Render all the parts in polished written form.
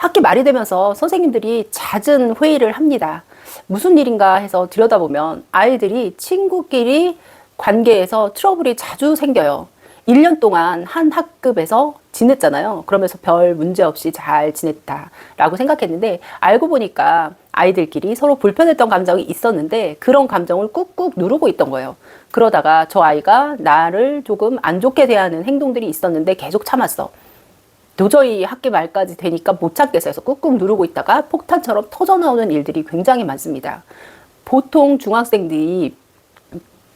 학기 말이 되면서 선생님들이 잦은 회의를 합니다. 무슨 일인가 해서 들여다보면 아이들이 친구끼리 관계에서 트러블이 자주 생겨요. 1년 동안 한 학급에서 지냈잖아요. 그러면서 별 문제 없이 잘 지냈다라고 생각했는데 알고 보니까 아이들끼리 서로 불편했던 감정이 있었는데 그런 감정을 꾹꾹 누르고 있던 거예요. 그러다가 저 아이가 나를 조금 안 좋게 대하는 행동들이 있었는데 계속 참았어. 도저히 학기 말까지 되니까 못 참겠어 해서 꾹꾹 누르고 있다가 폭탄처럼 터져나오는 일들이 굉장히 많습니다. 보통 중학생들이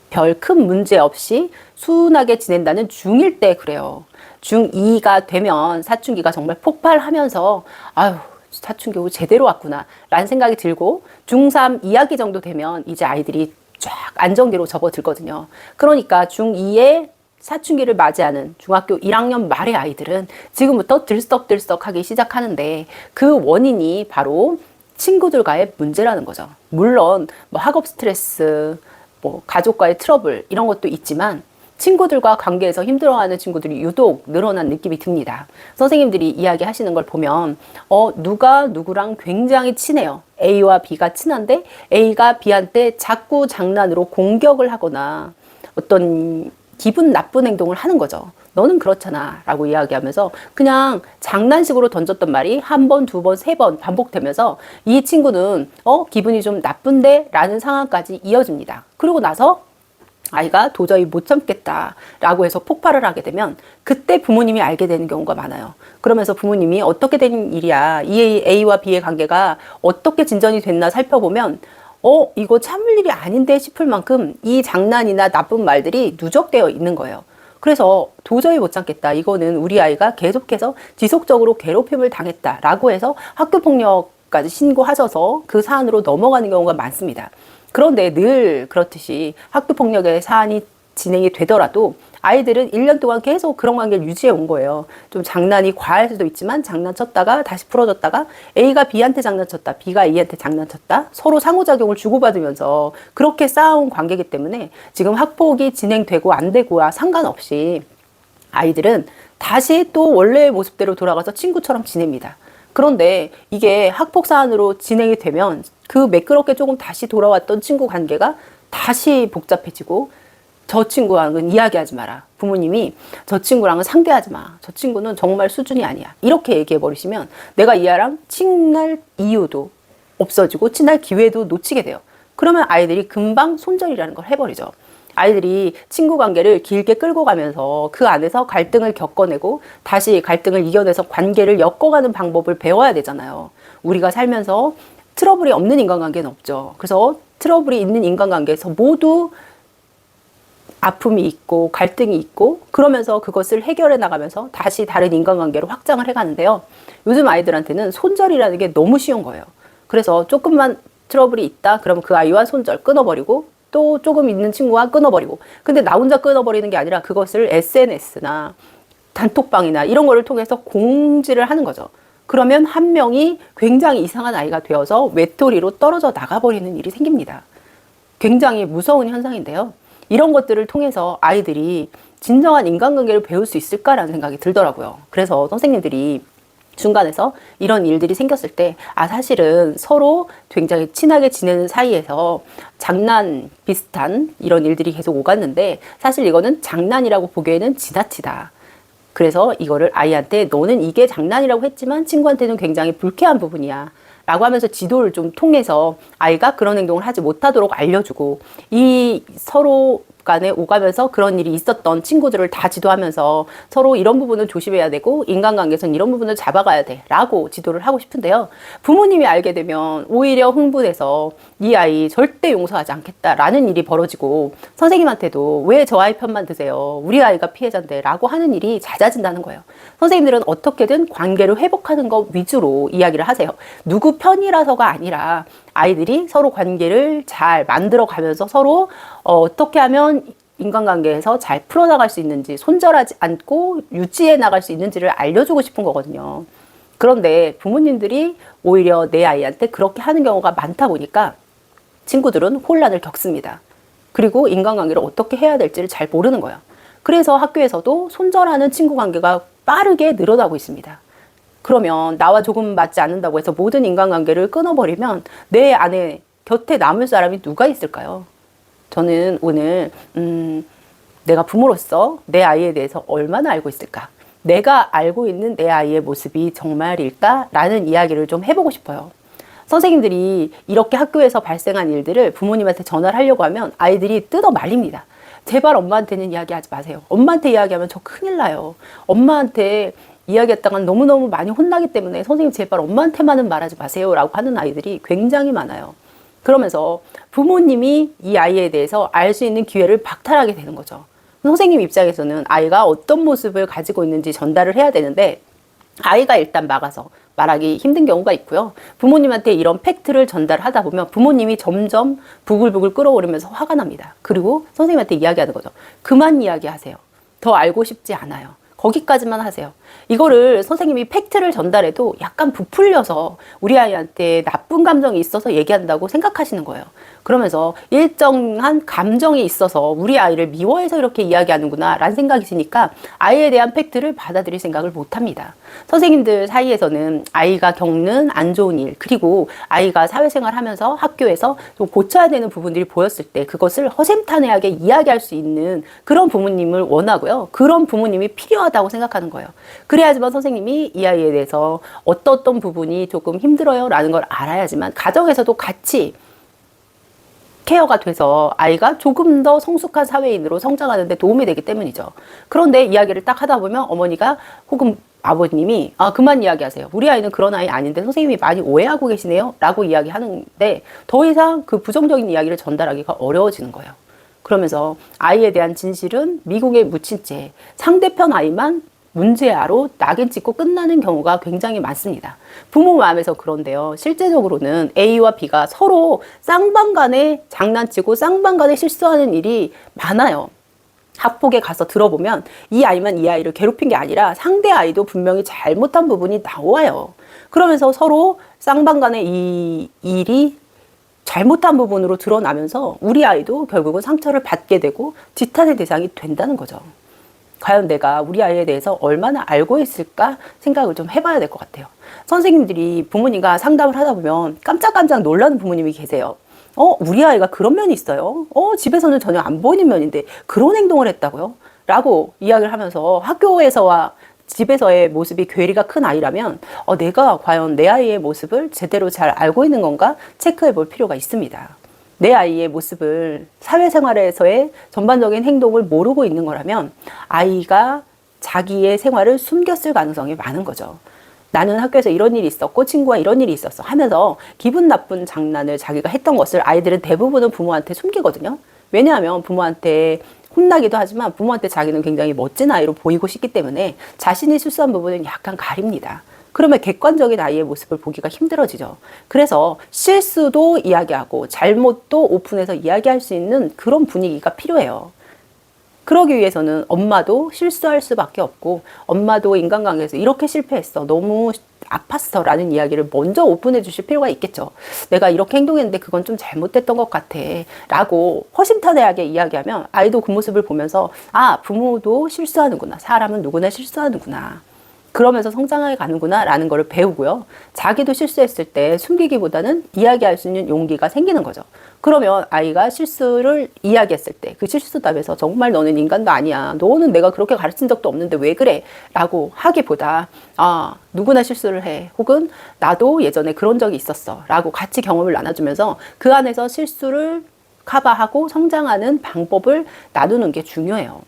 별 큰 문제 없이 순하게 지낸다는 중1 때 그래요. 중2가 되면 사춘기가 정말 폭발하면서 아유 사춘기 제대로 왔구나 라는 생각이 들고 중3 2학기 정도 되면 이제 아이들이 쫙 안정기로 접어들거든요. 그러니까 중2의 사춘기를 맞이하는 중학교 1학년 말의 아이들은 지금부터 들썩들썩하기 시작하는데 그 원인이 바로 친구들과의 문제라는 거죠. 물론 뭐 학업 스트레스, 뭐 가족과의 트러블 이런 것도 있지만 친구들과 관계에서 힘들어하는 친구들이 유독 늘어난 느낌이 듭니다. 선생님들이 이야기하시는 걸 보면 누가 누구랑 굉장히 친해요. A와 B가 친한데 A가 B한테 자꾸 장난으로 공격을 하거나 어떤 기분 나쁜 행동을 하는 거죠. 너는 그렇잖아 라고 이야기하면서 그냥 장난식으로 던졌던 말이 한 번, 두 번, 세 번 반복되면서 이 친구는 기분이 좀 나쁜데 라는 상황까지 이어집니다. 그리고 나서 아이가 도저히 못 참겠다 라고 해서 폭발을 하게 되면 그때 부모님이 알게 되는 경우가 많아요. 그러면서 부모님이 어떻게 된 일이야, 이 A와 B의 관계가 어떻게 진전이 됐나 살펴보면 이거 참을 일이 아닌데 싶을 만큼 이 장난이나 나쁜 말들이 누적되어 있는 거예요. 그래서 도저히 못 참겠다. 이거는 우리 아이가 계속해서 지속적으로 괴롭힘을 당했다라고 해서 학교폭력까지 신고하셔서 그 사안으로 넘어가는 경우가 많습니다. 그런데 늘 그렇듯이 학교폭력의 사안이 진행이 되더라도 아이들은 1년 동안 계속 그런 관계를 유지해 온 거예요. 좀 장난이 과할 수도 있지만 장난쳤다가 다시 풀어졌다가 A가 B한테 장난쳤다, B가 A한테 장난쳤다, 서로 상호작용을 주고받으면서 그렇게 쌓아온 관계이기 때문에 지금 학폭이 진행되고 안 되고와 상관없이 아이들은 다시 또 원래의 모습대로 돌아가서 친구처럼 지냅니다. 그런데 이게 학폭 사안으로 진행이 되면 그 매끄럽게 조금 다시 돌아왔던 친구 관계가 다시 복잡해지고 저 친구랑은 이야기하지 마라. 부모님이 저 친구랑은 상대하지 마. 저 친구는 정말 수준이 아니야. 이렇게 얘기해 버리시면 내가 이 아이랑 친할 이유도 없어지고 친할 기회도 놓치게 돼요. 그러면 아이들이 금방 손절이라는 걸 해버리죠. 아이들이 친구 관계를 길게 끌고 가면서 그 안에서 갈등을 겪어내고 다시 갈등을 이겨내서 관계를 엮어가는 방법을 배워야 되잖아요. 우리가 살면서 트러블이 없는 인간관계는 없죠. 그래서 트러블이 있는 인간관계에서 모두 아픔이 있고 갈등이 있고 그러면서 그것을 해결해 나가면서 다시 다른 인간관계로 확장을 해가는데요. 요즘 아이들한테는 손절이라는 게 너무 쉬운 거예요. 그래서 조금만 트러블이 있다 그러면 그 아이와 손절 끊어버리고 또 조금 있는 친구와 끊어버리고 근데 나 혼자 끊어버리는 게 아니라 그것을 SNS나 단톡방이나 이런 거를 통해서 공지를 하는 거죠. 그러면 한 명이 굉장히 이상한 아이가 되어서 외톨이로 떨어져 나가버리는 일이 생깁니다. 굉장히 무서운 현상인데요. 이런 것들을 통해서 아이들이 진정한 인간관계를 배울 수 있을까라는 생각이 들더라고요. 그래서 선생님들이 중간에서 이런 일들이 생겼을 때 사실은 서로 굉장히 친하게 지내는 사이에서 장난 비슷한 이런 일들이 계속 오갔는데 사실 이거는 장난이라고 보기에는 지나치다. 그래서 이거를 아이한테 너는 이게 장난이라고 했지만 친구한테는 굉장히 불쾌한 부분이야 라고 하면서 지도를 좀 통해서 아이가 그런 행동을 하지 못하도록 알려주고 이 서로 간에 오가면서 그런 일이 있었던 친구들을 다 지도하면서 서로 이런 부분은 조심해야 되고 인간관계에서는 이런 부분을 잡아가야 돼 라고 지도를 하고 싶은데요. 부모님이 알게 되면 오히려 흥분해서 이 아이 절대 용서하지 않겠다라는 일이 벌어지고 선생님한테도 왜 저 아이 편만 드세요? 우리 아이가 피해자인데 라고 하는 일이 잦아진다는 거예요. 선생님들은 어떻게든 관계를 회복하는 것 위주로 이야기를 하세요. 누구 편이라서가 아니라 아이들이 서로 관계를 잘 만들어가면서 서로 어떻게 하면 인간관계에서 잘 풀어나갈 수 있는지 손절하지 않고 유지해 나갈 수 있는지를 알려주고 싶은 거거든요. 그런데 부모님들이 오히려 내 아이한테 그렇게 하는 경우가 많다 보니까 친구들은 혼란을 겪습니다. 그리고 인간관계를 어떻게 해야 될지를 잘 모르는 거예요. 그래서 학교에서도 손절하는 친구 관계가 빠르게 늘어나고 있습니다. 그러면 나와 조금 맞지 않는다고 해서 모든 인간관계를 끊어버리면 내 안에 곁에 남을 사람이 누가 있을까요? 저는 오늘 내가 부모로서 내 아이에 대해서 얼마나 알고 있을까? 내가 알고 있는 내 아이의 모습이 정말일까? 라는 이야기를 좀 해보고 싶어요. 선생님들이 이렇게 학교에서 발생한 일들을 부모님한테 전화를 하려고 하면 아이들이 뜯어 말립니다. 제발 엄마한테는 이야기하지 마세요. 엄마한테 이야기하면 저 큰일 나요. 엄마한테 이야기했다간 너무너무 많이 혼나기 때문에 선생님 제발 엄마한테만은 말하지 마세요 라고 하는 아이들이 굉장히 많아요. 그러면서 부모님이 이 아이에 대해서 알 수 있는 기회를 박탈하게 되는 거죠. 선생님 입장에서는 아이가 어떤 모습을 가지고 있는지 전달을 해야 되는데 아이가 일단 막아서 말하기 힘든 경우가 있고요. 부모님한테 이런 팩트를 전달하다 보면 부모님이 점점 부글부글 끓어오르면서 화가 납니다. 그리고 선생님한테 이야기하는 거죠. 그만 이야기하세요. 더 알고 싶지 않아요. 거기까지만 하세요. 이거를 선생님이 팩트를 전달해도 약간 부풀려서 우리 아이한테 나쁜 감정이 있어서 얘기한다고 생각하시는 거예요. 그러면서 일정한 감정이 있어서 우리 아이를 미워해서 이렇게 이야기하는구나 라는 생각이 드니까 아이에 대한 팩트를 받아들일 생각을 못합니다. 선생님들 사이에서는 아이가 겪는 안 좋은 일, 그리고 아이가 사회생활 하면서 학교에서 좀 고쳐야 되는 부분들이 보였을 때 그것을 허심탄회하게 이야기할 수 있는 그런 부모님을 원하고요. 그런 부모님이 필요하다고 생각하는 거예요. 그래야지만 선생님이 이 아이에 대해서 어떤 부분이 조금 힘들어요 라는 걸 알아야지만 가정에서도 같이 케어가 돼서 아이가 조금 더 성숙한 사회인으로 성장하는 데 도움이 되기 때문이죠. 그런데 이야기를 딱 하다 보면 어머니가 혹은 아버님이 그만 이야기하세요. 우리 아이는 그런 아이 아닌데 선생님이 많이 오해하고 계시네요 라고 이야기하는데 더 이상 그 부정적인 이야기를 전달하기가 어려워지는 거예요. 그러면서 아이에 대한 진실은 미국에 묻힌 채 상대편 아이만 문제아로 낙인 찍고 끝나는 경우가 굉장히 많습니다. 부모 마음에서 그런데요. 실제적으로는 A와 B가 서로 쌍방간에 장난치고 쌍방간에 실수하는 일이 많아요. 학폭에 가서 들어보면 이 아이만 이 아이를 괴롭힌 게 아니라 상대 아이도 분명히 잘못한 부분이 나와요. 그러면서 서로 쌍방간에 이 일이 잘못한 부분으로 드러나면서 우리 아이도 결국은 상처를 받게 되고 지탄의 대상이 된다는 거죠. 과연 내가 우리 아이에 대해서 얼마나 알고 있을까 생각을 좀 해봐야 될 것 같아요. 선생님들이 부모님과 상담을 하다 보면 깜짝깜짝 놀라는 부모님이 계세요. 우리 아이가 그런 면이 있어요. 집에서는 전혀 안 보이는 면인데 그런 행동을 했다고요? 라고 이야기를 하면서 학교에서와 집에서의 모습이 괴리가 큰 아이라면 내가 과연 내 아이의 모습을 제대로 잘 알고 있는 건가 체크해 볼 필요가 있습니다. 내 아이의 모습을 사회생활에서의 전반적인 행동을 모르고 있는 거라면 아이가 자기의 생활을 숨겼을 가능성이 많은 거죠. 나는 학교에서 이런 일이 있었고 친구와 이런 일이 있었어 하면서 기분 나쁜 장난을 자기가 했던 것을 아이들은 대부분은 부모한테 숨기거든요. 왜냐하면 부모한테 혼나기도 하지만 부모한테 자기는 굉장히 멋진 아이로 보이고 싶기 때문에 자신이 실수한 부분은 약간 가립니다. 그러면 객관적인 아이의 모습을 보기가 힘들어지죠. 그래서 실수도 이야기하고 잘못도 오픈해서 이야기할 수 있는 그런 분위기가 필요해요. 그러기 위해서는 엄마도 실수할 수밖에 없고 엄마도 인간관계에서 이렇게 실패했어. 너무 아팠어. 라는 이야기를 먼저 오픈해 주실 필요가 있겠죠. 내가 이렇게 행동했는데 그건 좀 잘못됐던 것 같아. 라고 허심탄회하게 이야기하면 아이도 그 모습을 보면서 부모도 실수하는구나. 사람은 누구나 실수하는구나. 그러면서 성장해 가는구나 라는 거를 배우고요. 자기도 실수했을 때 숨기기보다는 이야기할 수 있는 용기가 생기는 거죠. 그러면 아이가 실수를 이야기했을 때 그 실수답에서 정말 너는 인간도 아니야. 너는 내가 그렇게 가르친 적도 없는데 왜 그래? 라고 하기보다 누구나 실수를 해. 혹은 나도 예전에 그런 적이 있었어. 라고 같이 경험을 나눠주면서 그 안에서 실수를 커버하고 성장하는 방법을 나누는 게 중요해요.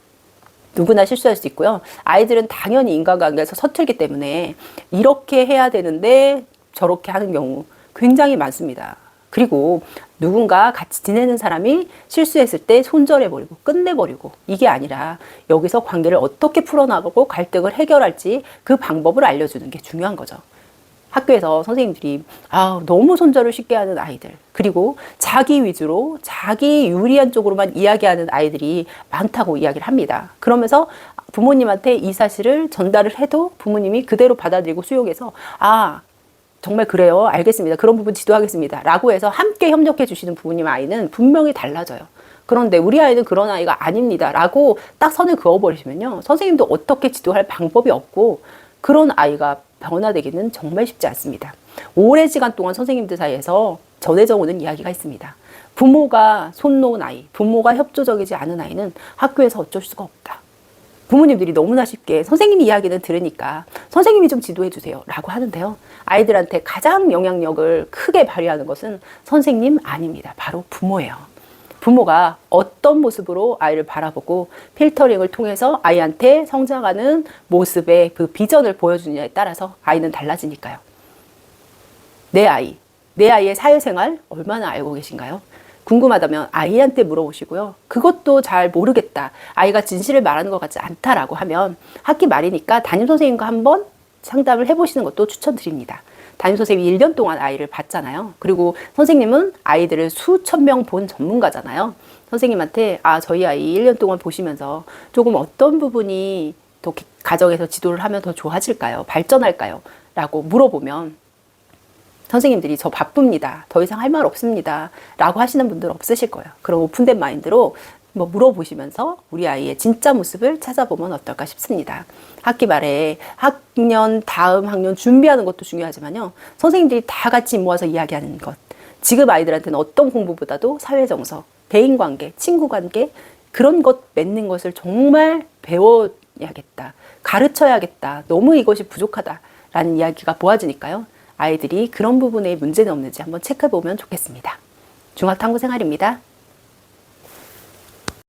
누구나 실수할 수 있고요. 아이들은 당연히 인간관계에서 서툴기 때문에 이렇게 해야 되는데 저렇게 하는 경우 굉장히 많습니다. 그리고 누군가 같이 지내는 사람이 실수했을 때 손절해버리고 끝내버리고 이게 아니라 여기서 관계를 어떻게 풀어나가고 갈등을 해결할지 그 방법을 알려주는 게 중요한 거죠. 학교에서 선생님들이 너무 손절을 쉽게 하는 아이들, 그리고 자기 위주로 자기 유리한 쪽으로만 이야기하는 아이들이 많다고 이야기를 합니다. 그러면서 부모님한테 이 사실을 전달을 해도 부모님이 그대로 받아들이고 수용해서 정말 그래요. 알겠습니다. 그런 부분 지도하겠습니다. 라고 해서 함께 협력해 주시는 부모님 아이는 분명히 달라져요. 그런데 우리 아이는 그런 아이가 아닙니다. 라고 딱 선을 그어버리시면요. 선생님도 어떻게 지도할 방법이 없고 그런 아이가 변화되기는 정말 쉽지 않습니다. 오랜 시간 동안 선생님들 사이에서 전해져 오는 이야기가 있습니다. 부모가 손 놓은 아이, 부모가 협조적이지 않은 아이는 학교에서 어쩔 수가 없다. 부모님들이 너무나 쉽게 선생님 이야기는 들으니까 선생님이 좀 지도해 주세요 라고 하는데요. 아이들한테 가장 영향력을 크게 발휘하는 것은 선생님 아닙니다. 바로 부모예요. 부모가 어떤 모습으로 아이를 바라보고 필터링을 통해서 아이한테 성장하는 모습의 그 비전을 보여주느냐에 따라서 아이는 달라지니까요. 내 아이의 사회생활 얼마나 알고 계신가요? 궁금하다면 아이한테 물어보시고요. 그것도 잘 모르겠다. 아이가 진실을 말하는 것 같지 않다라고 하면 학기 말이니까 담임선생님과 한번 상담을 해보시는 것도 추천드립니다. 담임선생님이 1년 동안 아이를 봤잖아요. 그리고 선생님은 아이들을 수천 명 본 전문가잖아요. 선생님한테 저희 아이 1년 동안 보시면서 조금 어떤 부분이 더 가정에서 지도를 하면 더 좋아질까요? 발전할까요? 라고 물어보면 선생님들이 저 바쁩니다. 더 이상 할 말 없습니다. 라고 하시는 분들 없으실 거예요. 그럼 오픈된 마인드로 물어보시면서 우리 아이의 진짜 모습을 찾아보면 어떨까 싶습니다. 학기 말에 다음 학년 준비하는 것도 중요하지만요. 선생님들이 다 같이 모아서 이야기하는 것. 지금 아이들한테는 어떤 공부보다도 사회정서, 대인관계, 친구관계 그런 것 맺는 것을 정말 배워야겠다. 가르쳐야겠다. 너무 이것이 부족하다라는 이야기가 모아지니까요. 아이들이 그런 부분에 문제는 없는지 한번 체크해보면 좋겠습니다. 중학탐구생활입니다.